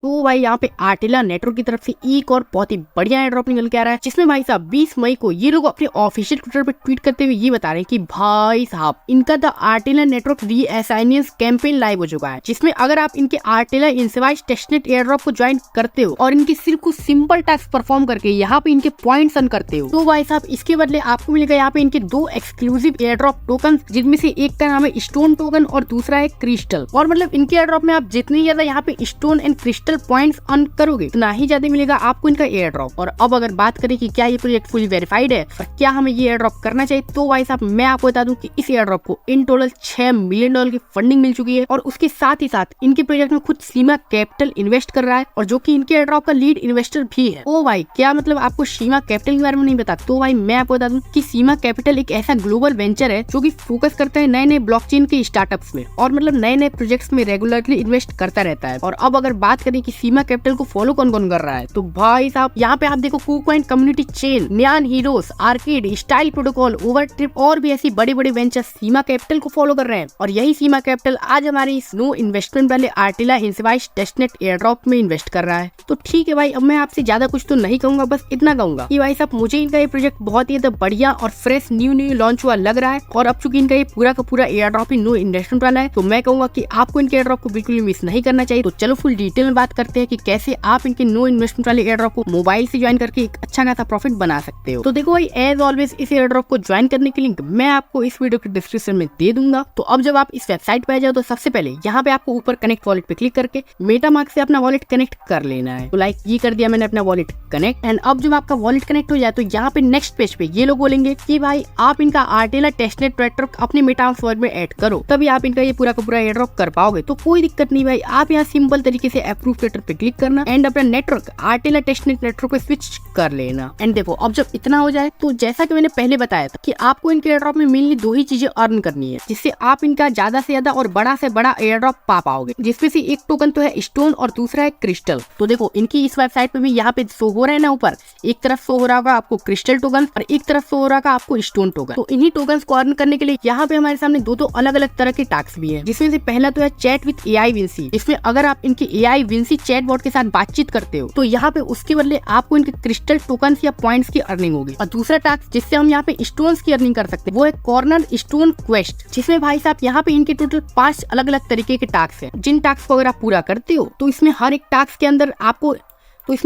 तो भाई यहाँ पे आर्टिला नेटवर्क की तरफ से एक और बहुत ही बढ़िया एयर ड्रॉप निकल के आ रहा है, जिसमें भाई साहब 20 मई को ये लोग अपने ऑफिशियल ट्विटर पे ट्वीट करते हुए ये बता रहे हैं कि भाई साहब इनका द आर्टिला नेटवर्क रीअसाइनेंस कैंपेन लाइव हो चुका है, जिसमें अगर आप इनके आर्टिला इंसेवाइज टेस्टनेट एयर ड्रॉप को ज्वाइन करते हो और इनके सिर्फ कुछ सिंपल टास्क परफॉर्म करके यहाँ पे इनके पॉइंट्स अर्न करते हो, तो भाई साहब इसके बदले आपको मिलेगा यहाँ पे इनके 2 एक्सक्लूसिव एयर ड्रॉप टोकन, जिनमें से एक का नाम है स्टोन टोकन और दूसरा है क्रिस्टल। और मतलब इनके एयर ड्रॉप में आप जितनी ज्यादा यहाँ पे stone and crystal points earn करोगे उतना ही ज्यादा मिलेगा आपको इनका एयर ड्रॉप। और अब अगर बात करें कि क्या ये प्रोजेक्ट फुली वेरीफाइड है और क्या हमें ये एयर ड्रॉप करना चाहिए, तो भाई साहब मैं आपको बता दूं कि इस एयर ड्रॉप को इन टोटल $6 मिलियन की फंडिंग मिल चुकी है और उसके साथ ही साथ इनके प्रोजेक्ट में खुद सीमा कैपिटल इन्वेस्ट कर रहा है और जो कि इनके एयर ड्रॉप का लीड इन्वेस्टर भी है। ओ भाई क्या मतलब आपको सीमा कैपिटल के बारे में नहीं पता? तो भाई मैं आपको बता दूं कि सीमा कैपिटल एक ऐसा ग्लोबल वेंचर है जो कि फोकस करता है नए नए ब्लॉकचेन के स्टार्टअप्स में और मतलब नए नए प्रोजेक्ट्स में रेगुलरली इन्वेस्ट करता रहता है। और अब अगर बात करें कि सीमा कैपिटल को फॉलो कौन कौन कर रहा है, तो भाई साहब यहाँ पे आप देखो KuCoin community chain, neon heroes, arcade, style protocol, ओवरट्रिप और भी ऐसी बड़े बड़े वेंचर सीमा कैपिटल को फॉलो कर रहे हैं। और यही सीमा कैपिटल आज हमारे इस नो इन्वेस्टमेंट वाले आर्टिला इंसेवाइज टेस्टनेट एयर ड्रॉप में इन्वेस्ट कर रहा है। तो ठीक है भाई, अब मैं आपसे ज्यादा कुछ तो नहीं कहूंगा, बस इतना कहूंगा कि भाई साहब मुझे इनका ये प्रोजेक्ट बहुत ही बढ़िया और फ्रेश न्यू लॉन्च हुआ लग रहा है। और अब चूंकि इनका ये पूरा का पूरा एयर ड्रॉप ही नो इन्वेस्टमेंट वाला है, तो मैं कहूंगा कि आपको इनके एयर ड्रॉप को बिल्कुल मिस नहीं करना चाहिए। तो चलो फुल डिटेल में बात करते हैं कि कैसे आप इनके नो इन्वेस्टमेंट वाले एयर ड्रॉप को मोबाइल से ज्वाइन करके एक अच्छा खासा प्रॉफिट बना सकते हो। तो देखो भाई, एज ऑलवेज इस एयर ड्रॉप को ज्वाइन करने के लिंक मैं आपको इस वीडियो के डिस्क्रिप्शन में दे दूंगा। तो अब जब आप इस वेबसाइट पे आ जाओ तो सबसे पहले यहाँ पे आपको ऊपर कनेक्ट वॉलेट पे क्लिक करके मेटामास्क से अपना वॉलेट कनेक्ट कर लेना है। तो लाइक ये कर दिया मैंने अपना वॉलेट कनेक्ट। एंड अब जब आपका वॉलेट कनेक्ट हो जाए तो यहाँ पे नेक्स्ट पेज पे ये लोग बोलेंगे कि भाई आप इनका आर्टिला टेस्टनेट नेटवर्क अपने मेटामास्क वॉलेट में ऐड करो, तभी आप इनका ये पूरा का पूरा एयर ड्रॉप कर पाओगे। तो कोई दिक्कत नहीं भाई, आप यहाँ सिंपल तरीके से अप्रूव लेटर पे क्लिक करना एंड अपना नेटवर्क आर्टिला टेस्टनेट नेटवर्क पे स्विच कर लेना। एंड देखो अब जब इतना हो जाए तो जैसा कि मैंने पहले बताया था कि आपको इनके एयर ड्रॉप में मेनली 2 ही चीजें अर्न करनी है, जिससे आप इनका ज्यादा से ज्यादा और बड़ा से बड़ा एयर ड्रॉप पा पाओगे, जिसमें से एक टोकन तो है स्टोन और दूसरा है क्रिस्टल। तो देखो इनकी इस वेबसाइट पे भी यहाँ पे शो हो रहा है ना, ऊपर एक तरफ शो हो रहा होगा आपको क्रिस्टल टोकन और एक तरफ शो हो रहा होगा आपको स्टोन टोकन। तो इन्हीं टोकन को अर्न करने के लिए यहाँ पे हमारे सामने दो अलग अलग तरह के टास्क भी है, जिसमें से पहला तो है चैट विद AI विंसी, जिसमें अगर आप इनके AI विंसी चैट बॉट के साथ बातचीत करते हो तो यहाँ पे उसके बदले आपको इनके क्रिस्टल टोकन या पॉइंट्स की अर्निंग होगी। और दूसरा टास्क जिससे हम यहाँ पे स्टोन्स की अर्निंग कर सकते हैं वो है कॉर्नर स्टोन क्वेस्ट, जिसमें भाई साहब यहाँ पे इनके टोटल 5 अलग अलग तरीके के टास्क हैं, जिन टास्क को अगर आप पूरा करते हो तो इसमें हर एक टास्क के अंदर आपको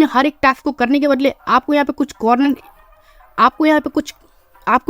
हर एक टास्क को करने के बदले आपको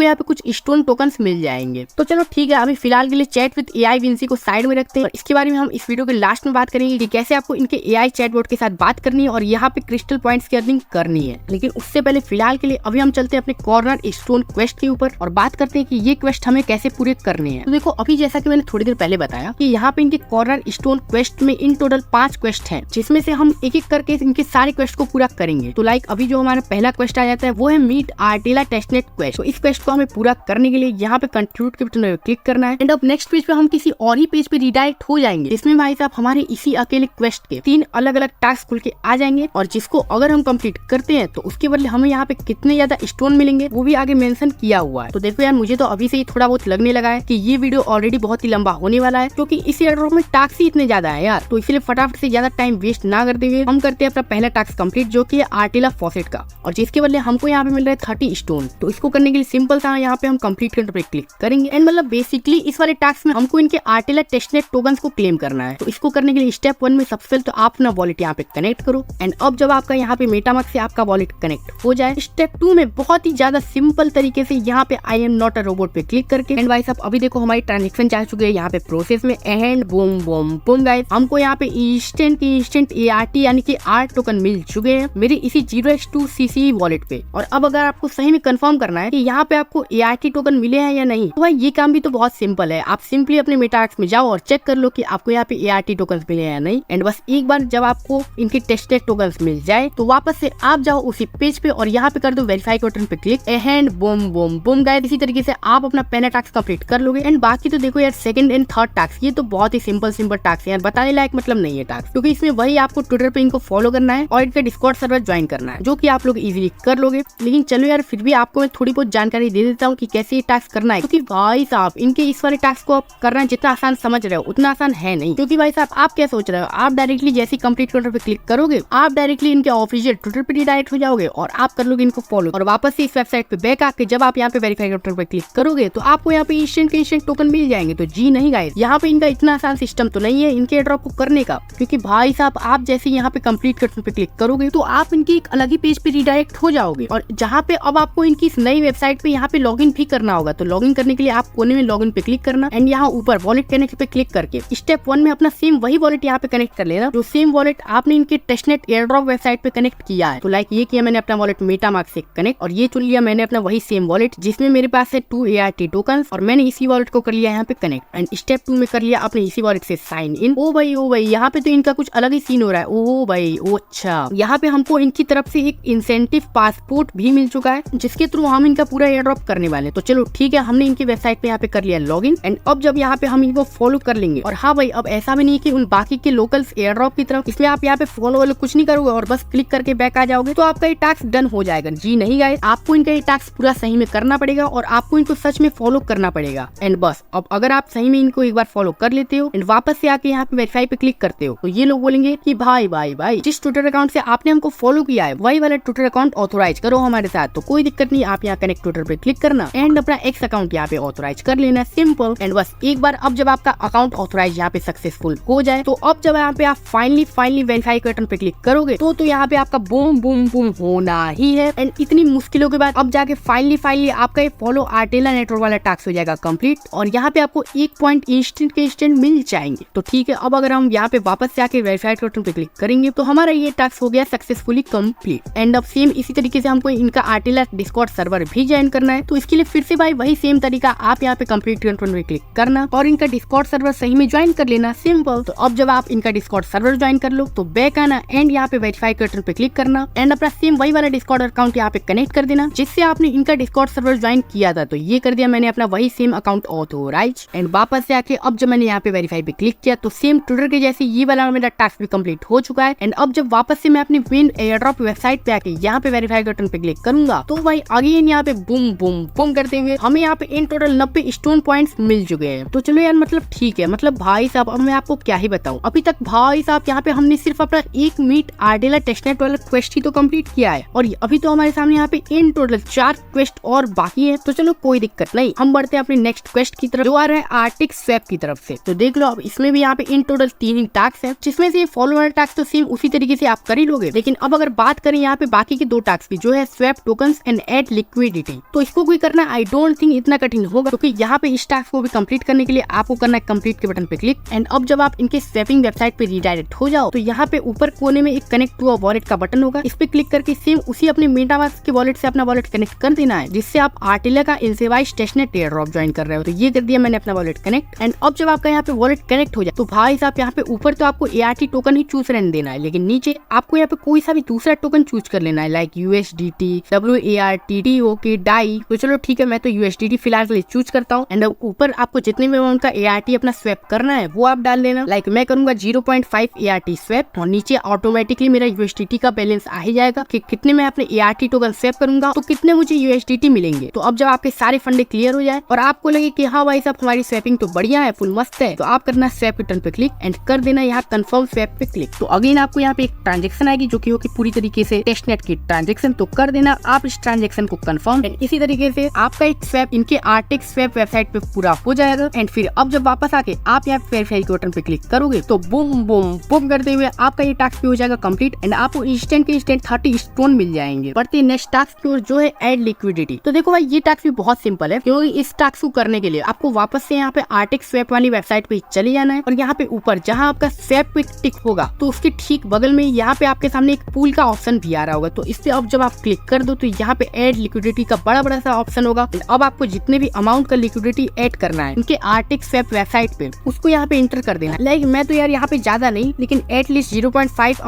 यहाँ पे कुछ स्टोन टोकन्स मिल जाएंगे। तो चलो ठीक है, अभी फिलहाल के लिए चैट विद AI विंसी को साइड में रखते हैं और इसके बारे में हम इस वीडियो के लास्ट में बात करेंगे कि कैसे आपको इनके AI चैटबॉट के साथ बात करनी है और यहाँ पे क्रिस्टल पॉइंट्स की अर्निंग करनी है। लेकिन उससे पहले फिलहाल के लिए अभी हम चलते हैं अपने कॉर्नर स्टोन क्वेस्ट के ऊपर और बात करते हैं कि ये क्वेस्ट हमें कैसे पूरे करने हैं। तो देखो अभी जैसा कि मैंने थोड़ी देर पहले बताया कि यहाँ पे इनके कॉर्नर स्टोन क्वेस्ट में इन टोटल 5 क्वेस्ट है, जिसमें से हम एक एक करके इनके सारे क्वेस्ट को पूरा करेंगे। तो लाइक अभी जो हमारा पहला क्वेस्ट आ जाता है वो है मीट आर्टिला टेस्टनेट क्वेस्ट। तो इस क्वेस्ट को हमें पूरा करने के लिए यहाँ पे कंक्लूड के बटन पे क्लिक करना है एंड अब नेक्स्ट पेज पे हम किसी और ही पेज पे रिडायरेक्ट हो जाएंगे, जिसमें भाई साहब हमारे इसी अकेले क्वेस्ट के 3 अलग अलग टास्क खुल के आ जाएंगे और जिसको अगर हम कंप्लीट करते हैं तो उसके बदले हमें यहाँ पे कितने ज्यादा स्टोन मिलेंगे वो भी आगे मेंशन किया हुआ है। तो देखो यार, मुझे तो अभी से ही थोड़ा बहुत लगने लगा है कि ये वीडियो ऑलरेडी बहुत ही लंबा होने वाला है, क्योंकि इस एयर ड्रॉप में टास्क ही इतने ज्यादा है यार। तो इसलिए फटाफट से ज्यादा टाइम वेस्ट ना करते हुए हम करते हैं अपना पहला टास्क कंप्लीट, जो की है आर्टिला फॉसेट का, और जिसके बदले हमको यहाँ पे मिल रहा है 30 स्टोन। तो इसको करने के लिए सिंपल सा यहाँ पे हम कंप्लीट पे क्लिक करेंगे एंड मतलब बेसिकली इस वाले टास्क में हमको इनके आर्टिला टेस्टनेट टोकन्स को क्लेम करना है। तो इसको करने के लिए स्टेप 1 में सबसे पहले तो आप अपना वॉलेट यहाँ पे कनेक्ट करो एंड अब जब आपका यहाँ पे मेटामास्क से आपका वॉलेट कनेक्ट हो जाए, स्टेप 2 में बहुत ही ज्यादा सिंपल तरीके से यहाँ पे I am not a robot पे क्लिक करके एंड भाई साहब अभी देखो हमारी ट्रांजेक्शन जा चुकी है यहाँ पे प्रोसेस में and boom boom boom guys, हमको यहाँ पे इंस्टेंट ART यानी कि आर्ट टोकन मिल चुके हैं मेरी इसी 0x2 CC वॉलेट पे। और अब अगर आपको सही में कंफर्म करना है कि यहाँ पे आपको ART टोकन मिले हैं या नहीं, तो भाई ये काम भी तो बहुत सिंपल है। आप सिंपली अपने मेटामास्क में जाओ और चेक कर लो कि आपको यहाँ पे ART टोकन्स मिले हैं या नहीं एंड बस एक बार जब आपको इनके टेस्टेड टोकन्स मिल जाए तो वापस से आप जाओ उसी पेज पे और यहाँ पे कर दो वेरीफाई के बटन पे click and boom boom boom guys, इसी तरीके से आप अपना पहला टास्क कंप्लीट कर लोगे। एंड बाकी तो देखो यार, सेकंड एंड थर्ड टास्क ये तो बहुत ही सिंपल टास्क है यार, बताने लायक मतलब नहीं है टास्क, क्योंकि इसमें वही आपको ट्विटर पे इनको फॉलो करना है और इनका डिस्कॉर्ड सर्वर ज्वाइन करना है, जो कि आप लोग इजीली कर लोगे। लेकिन चलो यार, फिर भी आपको मैं थोड़ी बहुत जानकारी जानकारी दे देता हूँ कि कैसे ये टास्क करना है, क्योंकि भाई साहब इनके इस वाले टास्क को आप करना जितना आसान समझ रहे हो उतना आसान है नहीं। क्योंकि भाई साहब आप क्या सोच रहे हो, आप डायरेक्टली जैसे कंप्लीट ट्विटर पे क्लिक करोगे आप डायरेक्टली इनके ऑफिशियल ट्विटर पे डायरेक्ट हो जाओगे और आप कर लोगे इनको फॉलो, और वापस से इस वेबसाइट पे बैक आके जब आप यहाँ पे वेरीफाई ट्विटर पे क्लिक करोगे तो आपको यहाँ पे इंस्टेंट टोकन मिल जाएंगे। तो जी नहीं गाइस, यहाँ पे इनका इतना आसान सिस्टम तो नहीं है इनके एयरड्रॉप को करने का, क्योंकि भाई साहब आप जैसे यहाँ पे कंप्लीट ट्विटर पे क्लिक करोगे तो आप इनकी एक अलग ही पेज पे रिडायरेक्ट हो जाओगे, और जहाँ पे अब आपको इनकी इस नई वेबसाइट पे यहाँ पे लॉगिन भी करना होगा। तो लॉगिन करने के लिए आप कोने में लॉगिन पे क्लिक करना एंड यहाँ ऊपर वॉलेट कनेक्ट पे क्लिक करके स्टेप 1 में अपना सेम वही वॉलेट यहाँ पे कनेक्ट कर लेना जो सेम वॉलेट आपने इनके टेस्टनेट एयरड्रॉप वेबसाइट पे कनेक्ट किया है। तो लाइक ये किया मैंने अपना वॉलेट मेटामास्क से कनेक्ट, और ये चुन लिया मैंने अपना वही सेम वॉलेट जिसमें मेरे पास है 2 ART टोकन, और मैंने इसी वॉलेट को कर लिया यहाँ पे कनेक्ट एंड स्टेप 2 में कर लिया अपने इसी वॉलेट से साइन इन। ओ भाई यहाँ पे तो इनका कुछ अलग ही सीन हो रहा है। ओ भाई ओ अच्छा, यहाँ पे हमको इनकी तरफ से एक इंसेंटिव पासपोर्ट भी मिल चुका है जिसके थ्रू हम इनका पूरा एयरड्रॉप करने वाले हैं। तो चलो ठीक है, हमने इनकी वेबसाइट पे यहाँ पे कर लिया लॉगिन एंड अब जब यहाँ पे हम इनको फॉलो कर लेंगे, और हाँ भाई अब ऐसा भी नहीं है कि उन बाकी के लोकल्स एयरड्रॉप की तरफ इसमें आप यहाँ पे फॉलो वालो कुछ नहीं करोगे और बस क्लिक करके बैक आ जाओगे तो आपका ये टास्क डन हो जाएगा। जी नहीं गाइस, आपको इनका ये टास्क पूरा सही में करना पड़ेगा और आपको इनको सच में फॉलो करना पड़ेगा। एंड बस अब अगर आप सही में इनको एक बार फॉलो कर लेते हो एंड वापस से आके यहाँ पे वेरीफाई पे क्लिक करते हो तो ये लोग बोलेंगे कि भाई जिस ट्विटर अकाउंट से आपने हमको फॉलो किया है वही वाला ट्विटर अकाउंट ऑथोराइज करो हमारे साथ। तो कोई दिक्कत नहीं, आप यहाँ कनेक्ट ट्विटर पे क्लिक करना एंड अपना एक्स अकाउंट यहाँ पे ऑथोराइज कर लेना, सिंपल। एंड बस एक बार अब जब आपका अकाउंट ऑथोराइज यहाँ पे सक्सेसफुल हो जाए तो अब जब यहाँ पे आप फाइनली वेरीफाई बटन पे क्लिक करोगे तो यहाँ पे आपका बूम बूम बूम होना ही है। एंड इतनी मुश्किलों के बाद अब जाके फाइनली आपका ये फॉलो आर्टेला नेटवर्क वाला टास्क हो जाएगा कंप्लीट, और यहाँ पे आपको 1 पॉइंट इंस्टेंट मिल जाएंगे। तो ठीक है, अब अगर हम यहाँ पे वापस से आके वेरीफाइड बटन पे क्लिक करेंगे तो हमारा ये टास्क हो गया सक्सेसफुली कंप्लीट। एंड अब सेम इसी तरीके से हमको इनका आर्टेला डिस्कॉर्ड सर्वर भी ज्वाइन करना है। तो इसके लिए फिर से भाई वही सेम तरीका, आप यहाँ पे कंप्लीट बटन पे क्लिक करना और इनका डिस्कॉर्ड सर्वर सही में ज्वाइन कर लेना, सिंपल। तो अब जब आप इनका डिस्कॉर्ड सर्वर ज्वाइन कर लो तो बैक आना एंड यहाँ पे वेरीफाई बटन पे क्लिक करना एंड अपना सेम वही वाला डिस्कॉर्ड अकाउंट यहाँ पे कनेक्ट कर देना जिससे आपने इनका डिस्कॉर्ड सर्वर ज्वाइन किया था। तो ये कर दिया मैंने अपना वही सेम अकाउंट ऑथोराइज एंड वापस से आके अब जब मैंने यहाँ पे वेरीफाई पे क्लिक किया तो सेम ट्विटर के जैसे ये वाला मेरा टास्क भी कंप्लीट हो चुका है। एंड अब जब वापस से मैं अपनी मेन एयरड्रॉप वेबसाइट पे आके यहाँ पे वेरीफाई बटन पे क्लिक करूंगा तो भाई अगेन यहाँ पे बूम बूम बूम करते हुए हमें यहाँ पे इन टोटल 90 स्टोन पॉइंट्स मिल चुके हैं। तो चलो यार मतलब ठीक है, मतलब भाई साहब अब मैं आपको क्या ही बताऊं, अभी तक भाई साहब यहाँ पे हमने सिर्फ अपना एक मीट आर्टेला टेस्टनेट वाला क्वेस्ट ही तो कंप्लीट किया है और अभी तो हमारे सामने यहाँ पे इन टोटल 4 क्वेस्ट और बाकी है। तो चलो कोई दिक्कत नहीं, हम बढ़ते हैं अपने नेक्स्ट क्वेस्ट की तरफ जो आ रहा है आर्टिक स्वैप की तरफ से। तो देख लो अब इसमें भी यहाँ पे इन टोटल 3 टास्क है जिसमें से फॉलो वाला टास्क तो सेम उसी तरीके से आप कर ही लोगे, लेकिन अब अगर बात करें यहाँ पे बाकी के 2 टास्क की जो है swap tokens and add liquidity, तो इसको कोई करना आई डोंट थिंक इतना कठिन होगा, क्योंकि यहाँ पे इस टास्क को भी कंप्लीट करने के लिए आपको करना है कंप्लीट के बटन पे क्लिक एंड अब जब आप इनके स्वैपिंग वेबसाइट पे रिडायरेक्ट हो जाओ तो यहाँ पे ऊपर कोने में एक कनेक्ट टू अ वॉलेट का बटन होगा, इस पे क्लिक करके सेम उसी अपने मेटामास्क के वॉलेट से अपना वॉलेट कनेक्ट कर देना है जिससे आप आर्टेला का इंसेवाइज टेस्टनेट एयरड्रॉप ज्वाइन कर रहे हो। तो ये कर दिया मैंने अपना वॉलेट कनेक्ट एंड अब जब आपका यहाँ पे वॉलेट कनेक्ट हो जाए तो भाई साहब यहाँ पे ऊपर तो आपको ART टोकन ही चूज रहने देना है, लेकिन नीचे आपको यहाँ पे कोई सा भी दूसरा टोकन चूज कर लेना है like USDT, WART, TOK, Dai. तो चलो ठीक है, मैं तो USDT फिलहाल के लिए चूज करता हूँ एंड ऊपर आपको जितने भी अमाउंट का ART अपना स्वैप करना है वो आप डाल लेना। लाइक मैं करूंगा 0.5 ART स्वैप और नीचे ऑटोमेटिकली मेरा USDT का बैलेंस आ ही जाएगा कि कितने मैं अपने ART टोकन स्वैप करूंगा तो कितने मुझे USDT मिलेंगे। तो अब जब आपके सारे फंडे क्लियर हो जाए और आपको लगे कि हाँ भाई साहब हमारी स्वैपिंग तो बढ़िया है, फुल मस्त है, तो आप करना स्वैप बटन पे क्लिक एंड कर देना यहाँ कंफर्म स्वैप पे क्लिक। तो अगेन आपको यहाँ पे एक ट्रांजेक्शन आएगी जो कि होगी पूरी तरीके से टेस्टनेट की ट्रांजेक्शन, तो कर देना आप इस ट्रांजेक्शन को कंफर्म एंड इसी तरीके से आपका एक स्वैप इनके आर्टिक स्वैप वेबसाइट पे पूरा हो जाएगा। एंड फिर अब जब वापस आके आप यहाँ वेरीफाई के बटन पे क्लिक करोगे तो बूम बूम बूम करते हुए आपका ये टास्क भी हो जाएगा कंप्लीट एंड आपको इंस्टेंट 30 स्टोन मिल जाएंगे। बढ़ते नेक्स्ट टास्क की ओर जो है एड लिक्विडिटी। तो देखो भाई ये टास्क भी बहुत सिंपल है, क्योंकि इस टास्क को करने के लिए आपको वापस से यहाँ पे आर्टिक स्वैप वाली वेबसाइट पे चले जाना है और यहाँ पे ऊपर जहाँ आपका स्वैप पे टिक होगा तो उसके ठीक बगल में यहाँ पे आपके सामने एक पूल का ऑप्शन भी आ रहा होगा। तो इस पे अब जब आप क्लिक कर दो तो यहाँ पे एड लिक्विडिटी का बड़ा सा ऑप्शन होगा। अब आपको जितने भी अमाउंट का लिक्विडिटी ऐड करना है उनके आर्टिक स्वैप वेबसाइट पे उसको यहाँ पे एंटर कर देना। लाइक मैं तो यार यहाँ पे ज्यादा नहीं लेकिन एटलीस्ट 0.5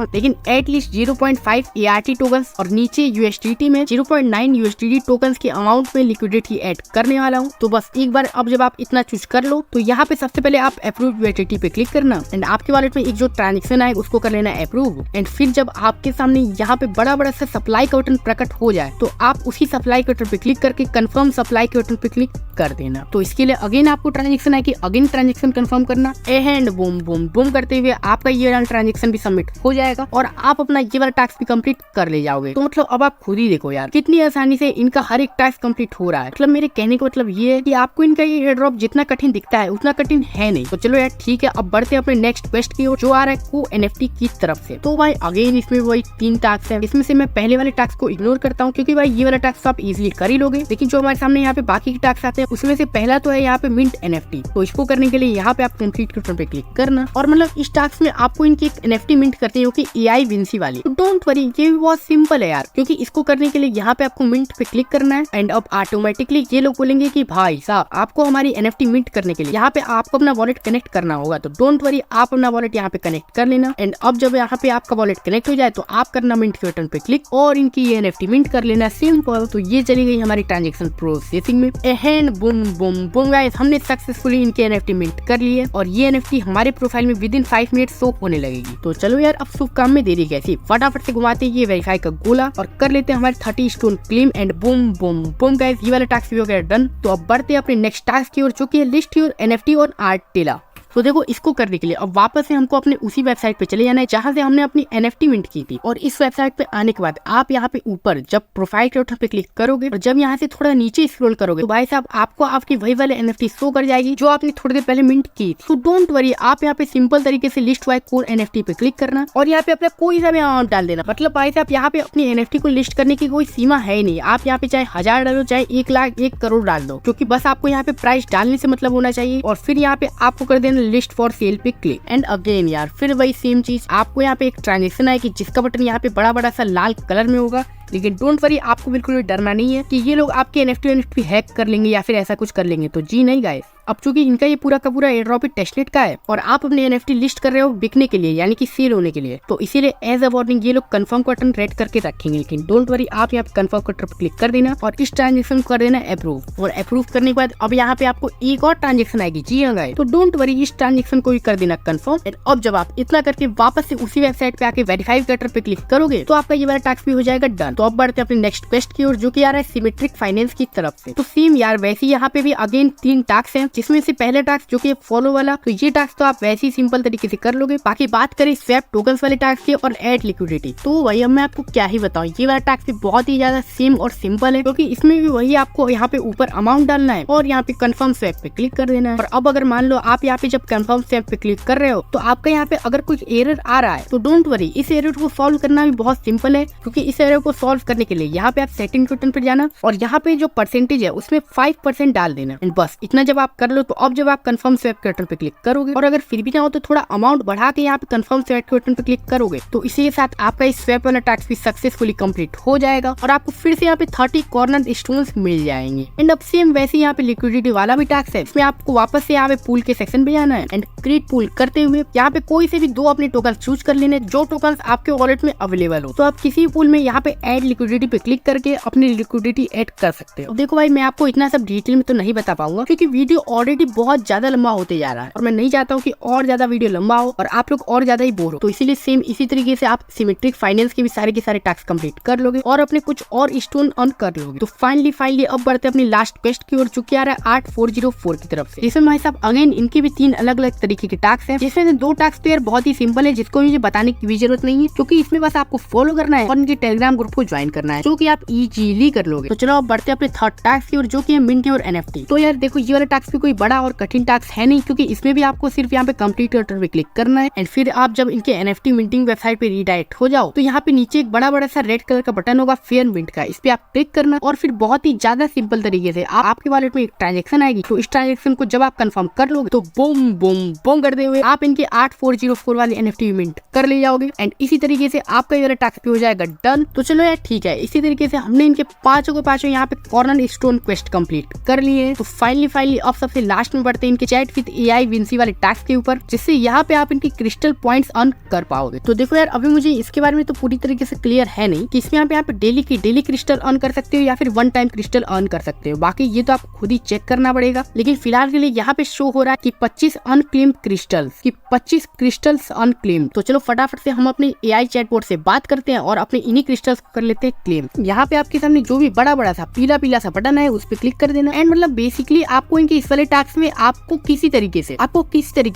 ART टोकन्स और नीचे USDT में 0.9 USDT टोकन्स के अमाउंट में लिक्विडिटी ऐड करने वाला हूँ। तो बस एक बार अब जब आप इतना चूज कर लो तो यहाँ पे सबसे पहले आप अप्रूव USDT पे क्लिक करना एंड आपके वॉलेट में एक जो ट्रांजेक्शन आए उसको कर लेना अप्रूव एंड फिर जब आपके सामने यहाँ पे बड़ा सा सप्लाई का बटन प्रकट हो जाए तो आप उसी सप्लाई का बटन पे पे क्लिक करके कंफर्म सप्लाई के बटन पे क्लिक कर देना। तो इसके लिए अगेन आपको ट्रांजेक्शन है कि अगेन ट्रांजेक्शन कंफर्म करना एंड बूम बूम बूम करते हुए आपका ये वाला ट्रांजेक्शन भी सबमिट हो जाएगा और आप अपना ये वाला टास्क भी कंप्लीट कर ले जाओगे। तो मतलब अब आप खुद ही देखो यार कितनी आसानी से इनका हर एक टास्क कंप्लीट हो रहा है। मतलब मेरे कहने का मतलब ये है कि आपको इनका ये एयर ड्रॉप जितना कठिन दिखता है उतना कठिन है नहीं। तो चलो यार ठीक है, अब बढ़ते हैं अपने नेक्स्ट क्वेस्ट की ओर जो आ रहा है को NFT की तरफ से। तो भाई अगेन इसमें वही 3 टास्क है। इसमें से मैं पहले वाले टास्क को इग्नोर करता हूँ क्योंकि भाई ये वाला टास्क आप इजीली कर ही लोगे। लेकिन जो हमारे सामने यहाँ पे बाकी के टास्क आते हैं उसमें से पहला तो है यहाँ पे मिंट NFT। तो इसको करने के लिए यहाँ पे आप कंप्लीट के बटन पे क्लिक करना और मतलब इस टास्क में आपको इनकी एक NFT मिंट करते हैं कि AI विंसी वाली। तो डोंट वरी ये भी बहुत सिंपल है यार, क्योंकि इसको करने के लिए यहाँ पे आपको मिंट पे क्लिक करना है एंड अब ऑटोमेटिकली ये लोग बोलेंगे कि भाई साहब आपको हमारी NFT मिंट करने के लिए यहाँ पे आपको अपना वॉलेट कनेक्ट करना होगा। तो डोंट वरी आप अपना वॉलेट यहाँ पे कनेक्ट कर लेना एंड अब जब यहाँ पे आपका वॉलेट कनेक्ट हो जाए तो आप करना मिंट के बटन पे क्लिक और इनकी ये NFT मिंट कर लेना, सिंपल। तो ये चली गई हमारी ट्रांजेक्शन प्रोसेसिंग में and boom boom boom guys हमने सक्सेसफुली इनके NFT मिंट कर लिए और ये NFT हमारे प्रोफाइल में विद इन 5 मिनट शो होने लगेगी। तो चलो यार अब शुभ काम में देरी कैसी, फटाफट से घुमाते ये वेरीफाई का गोला और कर लेते हैं हमारे 30 stone claim and boom boom boom guys ये वाला टास्क भी हो गया डन। तो अब बढ़ते हैं अपने नेक्स्ट टास्क की ओर जो कि है लिस्ट योर NFT और आर्ट टेला। तो देखो इसको करने के लिए अब वापस से हमको अपने उसी वेबसाइट पे चले जाना है जहां से हमने अपनी NFT मिंट की थी। और इस वेबसाइट पे आने के बाद आप यहाँ पे ऊपर जब प्रोफाइल के बटन पे क्लिक करोगे और जब यहाँ से थोड़ा नीचे स्क्रॉल करोगे तो भाई साहब आपको आपकी वही वाले NFT शो कर जाएगी जो आपने थोड़ी देर पहले मिंट की। तो डोंट वरी आप यहाँ पे सिंपल तरीके से लिस्ट वाई कोर NFT पे क्लिक करना और यहाँ पे अपना कोई सा भी अमाउंट डाल देना। मतलब भाई साहब यहाँ पे अपनी NFT को लिस्ट करने की कोई सीमा है नहीं, आप यहाँ पे चाहे 1000 डालो चाहे 1 लाख 1 करोड़ डाल दो, क्योंकि बस आपको यहाँ पे प्राइस डालने से मतलब होना चाहिए। और फिर यहाँ पे आपको कर देना लिस्ट फॉर सेल पे क्लिक एंड अगेन यार फिर वही सेम चीज, आपको यहाँ पे एक ट्रांजेक्शन आएगी जिसका बटन यहाँ पे बड़ा बड़ा सा लाल कलर में होगा। लेकिन डोंट वरी आपको बिल्कुल भी डरना नहीं है कि ये लोग आपके NFT हैक कर लेंगे या फिर ऐसा कुछ कर लेंगे। तो जी नहीं गाइस, अब चूंकि इनका ये पूरा का पूरा एयर ड्रॉप टेस्टनेट का है और आप अपने NFT लिस्ट कर रहे हो बिकने के लिए यानी कि सेल होने के लिए, तो इसीलिए एज अ वार्निंग ये लोग कंफर्म का बटन रेड करके रखेंगे। लेकिन डोंट वरी आप यहाँ पे कंफर्म का बटन क्लिक कर देना और इस ट्रांजेक्शन को कर देना अप्रूव। और अप्रूव करने के बाद अब यहाँ पे आपको एक और ट्रांजेक्शन आएगी। जी हाँ गाइस, तो डोंट वरी इस ट्रांजेक्शन को भी कर देना कंफर्म। अब जब आप इतना करके वापस से उसी वेबसाइट पे आके वेरीफाई बटन पे क्लिक करोगे तो आपका ये वाला टास्क भी हो जाएगा डन। तो अब बढ़ते अपने नेक्स्ट क्वेस्ट की ओर जो कि आ रहा है सिमेट्रिक फाइनेंस की तरफ से। तो सेम यार वैसे यहाँ पे भी अगेन 3 टास्क हैं, जिसमें से पहले टास्क जो कि फॉलो वाला, तो ये टास्क तो आप वैसे ही सिंपल तरीके से कर लोगे। बाकी बात करें स्वैप टोकन्स वाले टास्क की और ऐड लिक्विडिटी, तो भाई अब मैं आपको क्या ही बताऊं, ये वाला टास्क भी बहुत ही ज्यादा सेम और सिंपल है, क्योंकि इसमें भी वही आपको यहाँ पे ऊपर अमाउंट डालना है और यहाँ पे कंफर्म स्वैप पे क्लिक कर देना है। और अब अगर मान लो आप यहाँ पे जब कंफर्म स्वैप पे क्लिक कर रहे हो तो आपका यहाँ पे अगर कुछ एरर आ रहा है तो डोंट वरी, इस एरर को सॉल्व करना भी बहुत सिंपल है। क्योंकि इस एरर को सॉल्व करने के लिए यहाँ पे आप सेटिंग बटन पर जाना और यहाँ पे जो परसेंटेज है उसमें 5% डाल देना एंड बस इतना जब आप कर लो तो अब जब आप कंफर्म स्वैप के बटन पे क्लिक करोगे और अगर फिर भी ना हो तो थोड़ा अमाउंट बढ़ा के यहाँ पे कंफर्म स्वैप के बटन पे क्लिक करोगे तो इसी के साथ आपका इस स्वैप वाला टास्क भी सक्सेसफुली कंप्लीट हो जाएगा और आपको फिर से यहाँ पे 30 कॉर्नर स्टोन्स मिल जाएंगे। एंड अब सेम वैसे यहाँ पे लिक्विडिटी वाला भी टास्क है, इसमें आपको वापस से यहाँ पे पूल के सेक्शन पे जाना है एंड क्रिएट पूल करते हुए यहाँ पे कोई से भी 2 अपने टोकन चूज कर लेने जो टोकन आपके वॉलेट में अवेलेबल हो। तो आप किसी पूल में यहाँ पे ऐड लिक्विडिटी पे क्लिक करके अपनी लिक्विडिटी ऐड कर सकते हो। देखो भाई मैं आपको इतना सब डिटेल में तो नहीं बता पाऊंगा क्योंकि वीडियो ऑलरेडी बहुत ज्यादा लंबा होते जा रहा है और मैं नहीं चाहता हूँ कि और ज्यादा वीडियो लंबा हो और आप लोग और ज्यादा ही बोर हो। तो इसीलिए सेम इसी तरीके से आप सिमेट्रिक फाइनेंस के भी सारे टास्क कंप्लीट कर लोगे और अपने कुछ और स्टोन अर्न कर लोगे। तो फाइनली अब बढ़ते अपनी लास्ट क्वेस्ट की ओर जो कि आ रहा है 8404 की तरफ से, जिसमें भाई साहब अगेन इनके भी 3 अलग अलग तरीके के टास्क है, जिसमें से 2 टास्क तो यार बहुत ही सिंपल है जिसको मुझे बताने की भी जरूरत नहीं है क्योंकि इसमें बस आपको फॉलो करना है और इनके टेलीग्राम ग्रुप को ज्वाइन करना है जो कि आप इजीली कर लोगे। तो चलो अब बढ़ते अपने 3rd टास्क की ओर जो कि है मिंट और NFT। तो यार देखो ये वाला टास्क भी कोई बड़ा और कठिन टास्क है नहीं क्योंकि इसमें भी आपको सिर्फ यहाँ पे कंप्लीट बटन पे क्लिक करना है एंड फिर आप जब इनके NFT मिंटिंग वेबसाइट पे रीडायरेक्ट हो जाओ तो यहाँ पे नीचे एक बड़ा सा रेड कलर का बटन होगा फेयर मिंट का, इस पे आप क्लिक करना और फिर बहुत ही ज्यादा सिंपल तरीके से आपके वॉलेट में एक ट्रांजेक्शन आएगी। तो इस ट्रांजेक्शन को जब आप कंफर्म कर लोगे तो बूम बूम बूम करते हुए आप इनके 8404 वाले NFT मिंट कर ले जाओगे एंड इसी तरीके से आपका ये टास्क भी हो जाएगा डन। तो चलो यार ठीक है, इसी तरीके से हमने इनके 5 यहाँ पे कॉर्नर स्टोन क्वेस्ट कंप्लीट कर लिए। तो फाइनली अब सबसे फिर लास्ट में बढ़ते हैं इनके चैट विद एआई विंसी वाले टैक्स के ऊपर, जिससे यहाँ पे आप इनके क्रिस्टल पॉइंट्स अर्न कर पाओगे। तो देखो यार, अभी मुझे इसके बारे में तो पूरी तरीके से क्लियर है नहीं कि इसमें यहाँ पे डेली की डेली क्रिस्टल अर्न कर सकते हो या फिर वन टाइम क्रिस्टल अर्न कर सकते हो। बाकी ये तो आपको खुद ही चेक करना पड़ेगा, लेकिन फिलहाल के लिए यहाँ पे शो हो रहा है कि 25 अनक्लेम्ड क्रिस्टल्स की 25 क्रिस्टल्स अनक्लेम्ड। तो चलो फटाफट से हम अपने एआई चैटबॉट से बात करते हैं और अपने इन्हीं क्रिस्टल्स को कर लेते हैं क्लेम। यहाँ पे आपके सामने जो भी बड़ा बड़ा सा पीला पीला सा बटन है उस पर क्लिक कर देना। एंड मतलब बेसिकली आपको इनके इस वाले टास्क में आपको किसी तरीके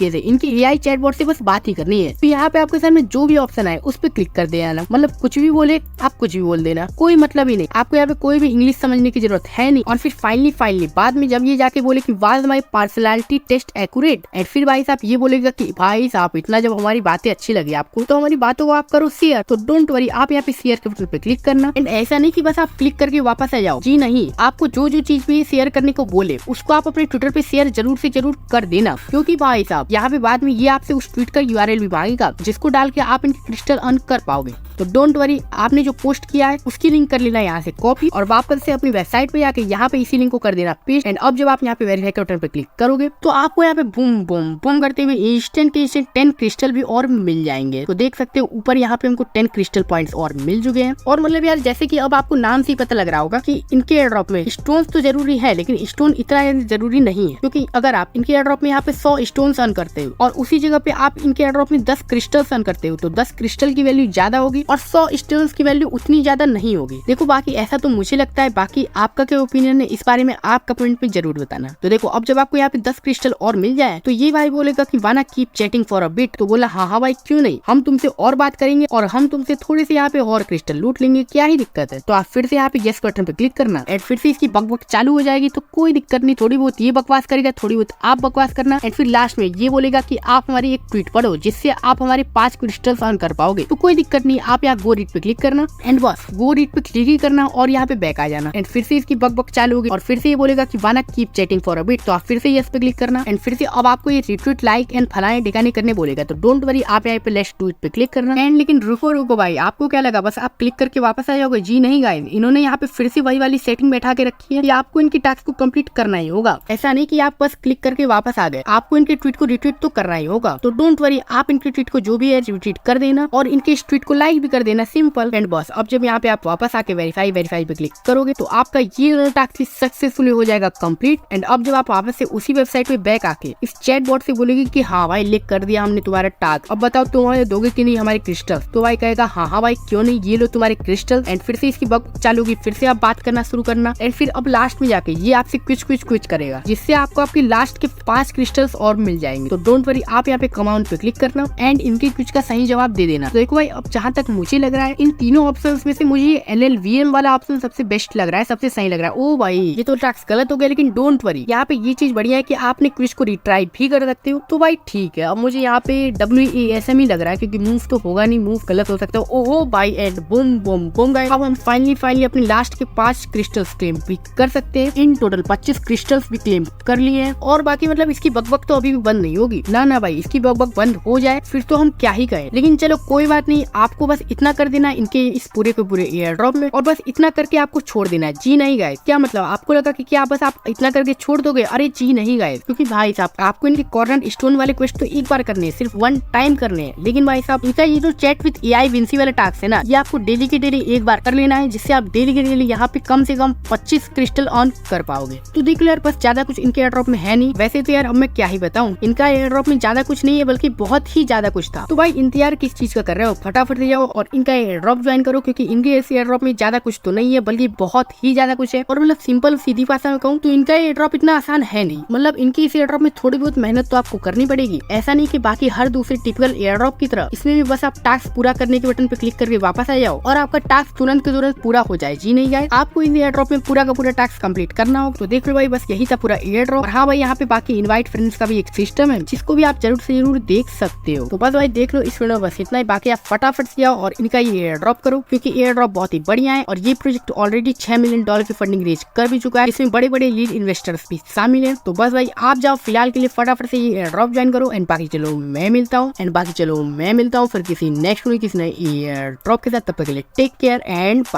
से इनके एआई चैटबॉट से बस बात ही करनी है। तो यहाँ पे आपके सामने जो भी ऑप्शन है उस पर क्लिक कर देना। मतलब कुछ भी बोले आप कुछ भी बोल देना, कोई मतलब ही नहीं। आपको यहाँ पे कोई भी इंग्लिश समझने की जरूरत है नहीं। और फिर फाइनली बाद में जब ये जाके बोले कि was my personality test accurate, and फिर भाई साहब ये बोलेगा कि भाई साहब इतना जब हमारी बातें अच्छी लगी आपको तो हमारी बातों को आप करो शेयर। तो डोंट वरी, आप यहाँ पे शेयर के बटन पे क्लिक करना। एंड ऐसा नहीं कि बस आप क्लिक करके वापस आ जाओ, जी नहीं, आपको जो चीज भी शेयर करने को बोले उसको आप अपने ट्विटर पे शेयर जरूर से जरूर कर देना, क्योंकि भाई साहब यहाँ पे बाद में ये आपसे उस ट्वीट का यूआरएल भी मांगेगा जिसको डाल के आप इनके क्रिस्टल अर्न कर पाओगे। तो डोंट वरी, आपने जो पोस्ट किया है उसकी लिंक कर लेना यहाँ से कॉपी और वापस से अपनी वेबसाइट पे जाके यहाँ पे इसी लिंक को कर देना पेस्ट। एंड अब जब आप यहाँ पे वेरीफाई के बटन पे क्लिक करोगे तो आपको यहाँ पे बूम बूम बूम करते हुए इंस्टेंट 10 क्रिस्टल भी और मिल जाएंगे। तो देख सकते हो ऊपर यहाँ पे हमको 10 क्रिस्टल पॉइंट्स और मिल चुके हैं। और मतलब यार जैसे कि अब आपको नाम से ही पता लग रहा होगा कि इनके एयर ड्रॉप में स्टोन्स तो जरूरी है, लेकिन स्टोन इतना जरूरी नहीं है, क्योंकि अगर आप इनके एयर ड्रॉप में यहाँ पे 100 स्टोन्स अर्न करते हो और उसी जगह पे आप इनके एयर ड्रॉप में 10 क्रिस्टल्स अर्न करते हो तो 10 क्रिस्टल की वैल्यू ज्यादा होगी और 100 स्टोन्स की वैल्यू उतनी ज्यादा नहीं होगी। देखो बाकी ऐसा तो मुझे लगता है, बाकी आपका क्या ओपिनियन है इस बारे में आपका कमेंट में जरूर बताना। तो देखो अब जब आपको यहाँ पे 10 क्रिस्टल और मिल जाए तो ये भाई बोलेगा कि वाना keep chatting for a bit. तो बोला हाँ भाई क्यों नहीं, हम तुमसे और बात करेंगे और हम तुमसे थोड़े से यहाँ पे और क्रिस्टल लूट लेंगे, क्या ही दिक्कत है। तो आप फिर से यहाँ पे यस बटन पे क्लिक करना एंड फिर से इसकी बकबक चालू हो जाएगी। तो कोई दिक्कत नहीं, थोड़ी बहुत ये बकवास करेगा, थोड़ी बहुत आप बकवास करना। एंड फिर लास्ट में ये बोलेगा कि आप हमारी एक ट्वीट पढ़ो जिससे आप हमारे 5 क्रिस्टल्स अर्न कर पाओगे। तो कोई दिक्कत नहीं, आप यहाँ गो रीड पे क्लिक करना एंड बस गो रीड पे क्लिक ही करना और यहाँ पे बैक आ जाना। एंड फिर से इसकी बकबक चालू होगी और फिर से ये बोलेगा कि वाना keep chatting for a bit. तो आप फिर से यस पे क्लिक करना एंड फिर से अब आपको ये रिट्वीट लाइक एंड फलाने ठिकाने करने बोलेगा। तो डोंट वरी, आप यहाँ पे लेट्स डू इट पे क्लिक करना। एंड लेकिन रुको भाई, आपको क्या लगा बस आप क्लिक करके वापस आ जाओगे? जी नहीं गाइस, इन्होंने यहाँ पे फिर से वही वाली सेटिंग बैठा के रखी है कि आपको इनकी टास्क को कंप्लीट करना ही होगा। ऐसा नहीं कि आप बस क्लिक करके वापस आ गए, आपको इनके ट्वीट को रिट्वीट तो करना ही होगा। तो डोंट वरी, आप इनके ट्वीट को जो भी है रिट्वीट कर देना और इनके इस ट्वीट को लाइक भी कर देना, सिंपल। एंड बस अब जब यहाँ पे आप वापस आके वेरीफाई पे क्लिक करोगे तो आपका ये टास्क सक्सेसफुली हो जाएगा कंप्लीट। एंड अब जब आप वापस से उसी वेबसाइट पे बैक आके इस चैट बॉट से बोलेगी कि हाँ भाई लिख कर दिया हमने तुम्हारा टास्क, अब बताओ तुम्हारे दोगे कि नहीं हमारे क्रिस्टल। तो भाई कहेगा हाँ भाई क्यों नहीं, ये लो तुम्हारे क्रिस्टल। एंड फिर से इसकी बग चालू होगी, फिर से आप बात करना शुरू करना। एंड फिर अब लास्ट में जाके ये आपसे कुछ करेगा जिससे आपको आपकी लास्ट के 5 क्रिस्टल्स और मिल जाएंगे। तो डोंट वरी, आप यहाँ पे कमाउंट पे क्लिक करना एंड इनके कुछ का सही जवाब दे देना। तो देखो भाई, अब जहाँ तक मुझे लग रहा है इन तीनों ऑप्शंस में से मुझे LLVM वाला ऑप्शन सबसे बेस्ट लग रहा है, सबसे सही लग रहा है। ओ भाई ये तो टास्क गलत हो गया, लेकिन डोंट वरी, यहाँ पे ये चीज बढ़िया है कि आपने क्विज को रिट्राई भी कर सकते हो। तो भाई ठीक है, अब मुझे यहाँ पे WASM ही लग रहा है क्योंकि मूव तो होगा नहीं, मूव गलत हो सकता है। ओहो भाई, and boom boom boom guys, अब हम फाइनली अपनी लास्ट के 5 क्रिस्टल्स क्लेम भी कर सकते हैं। इन टोटल 25 क्रिस्टल्स भी क्लेम कर लिए हैं और बाकी मतलब इसकी बकबक तो अभी भी बंद नहीं होगी ना भाई, इसकी बकबक बंद हो जाए फिर तो हम क्या ही कहें। लेकिन चलो कोई बात नहीं, आपको बस इतना कर देना इनके इस पूरे के पूरे एयर ड्रॉप में और बस इतना करके आपको छोड़ देना है। जी नहीं गाइस, क्या मतलब आपको लगा कि क्या बस आप इतना करके छोड़ दोगे? अरे जी नहीं गाइस, क्योंकि भाई साहब आपको इनके कॉर्नर स्टोन वाले क्वेश्चन तो एक बार करने हैं, सिर्फ 1 टाइम करने हैं। लेकिन भाई साहब इनका ये जो चैट विद एआई विंसी वाला टास्क है ना, ये आपको डेली के डेली एक बार कर लेना है, जिससे आप डेली के डेली यहाँ पे कम से कम 25 क्रिस्टल ऑन कर पाओगे। तो देख लो यार, बस ज्यादा कुछ इनके एयर ड्रॉप में है नहीं। वैसे तो यार अब मैं क्या ही बताऊं, इनका एयर ड्रॉप में ज्यादा कुछ नहीं है बल्कि बहुत ही ज्यादा कुछ था। तो भाई इंतजार किस चीज का कर रहे हो, फटाफट से जाओ और इनका एयर ड्रॉप ज्वाइन करो, क्योंकि इनके इस एयर ड्रॉप में ज्यादा कुछ तो नहीं है बल्कि बहुत ही ज्यादा कुछ है। और मतलब सिंपल सीधी भाषा में कहूँ तो इनका एयर ड्रॉप इतना आसान है नहीं। मतलब इनकी इस एयर ड्रॉप में थोड़ी बहुत मेहनत तो आपको करनी पड़ेगी। ऐसा नहीं कि बाकी हर दूसरे टिपिकल एयर ड्रॉप की तरह इसमें भी बस आप टास्क पूरा करने के बटन पे क्लिक करके वापस आ जाओ और आपका टास्क तुरंत के तुरंत पूरा हो जाए। जी नहीं गाइस, आपको इन एयर ड्रॉप में पूरा का पूरा टास्क कंप्लीट करना हो। तो देख लो भाई, बस यही था पूरा एयर ड्रॉप। और हाँ भाई, यहाँ पे बाकी इनवाइट फ्रेंड्स का भी एक सिस्टम है जिसको भी आप जरूर से जरूर देख सकते हो। तो बस भाई देख लो इस वीडियो में बस इतना ही। बाकी आप फटाफट से जाओ और इनका ये एयर ड्रॉप करो, क्योंकि एयर ड्रॉप बहुत ही बढ़िया है और ये प्रोजेक्ट ऑलरेडी $6 मिलियन की फंडिंग रेज कर भी चुका है। इसमें बड़े बड़े लीड इन्वेस्टर्स भी शामिल है। तो बस भाई आप जाओ फिलहाल के लिए फटाफट से ये एयर ड्रॉप ज्वाइन करो। एंड बाकी चलो मैं मिलता हूँ फिर किसी नेक्स्ट वीडियो किसी नए एयर ड्रॉप के साथ। तब तक के लिए टेक केयर एंड बाय।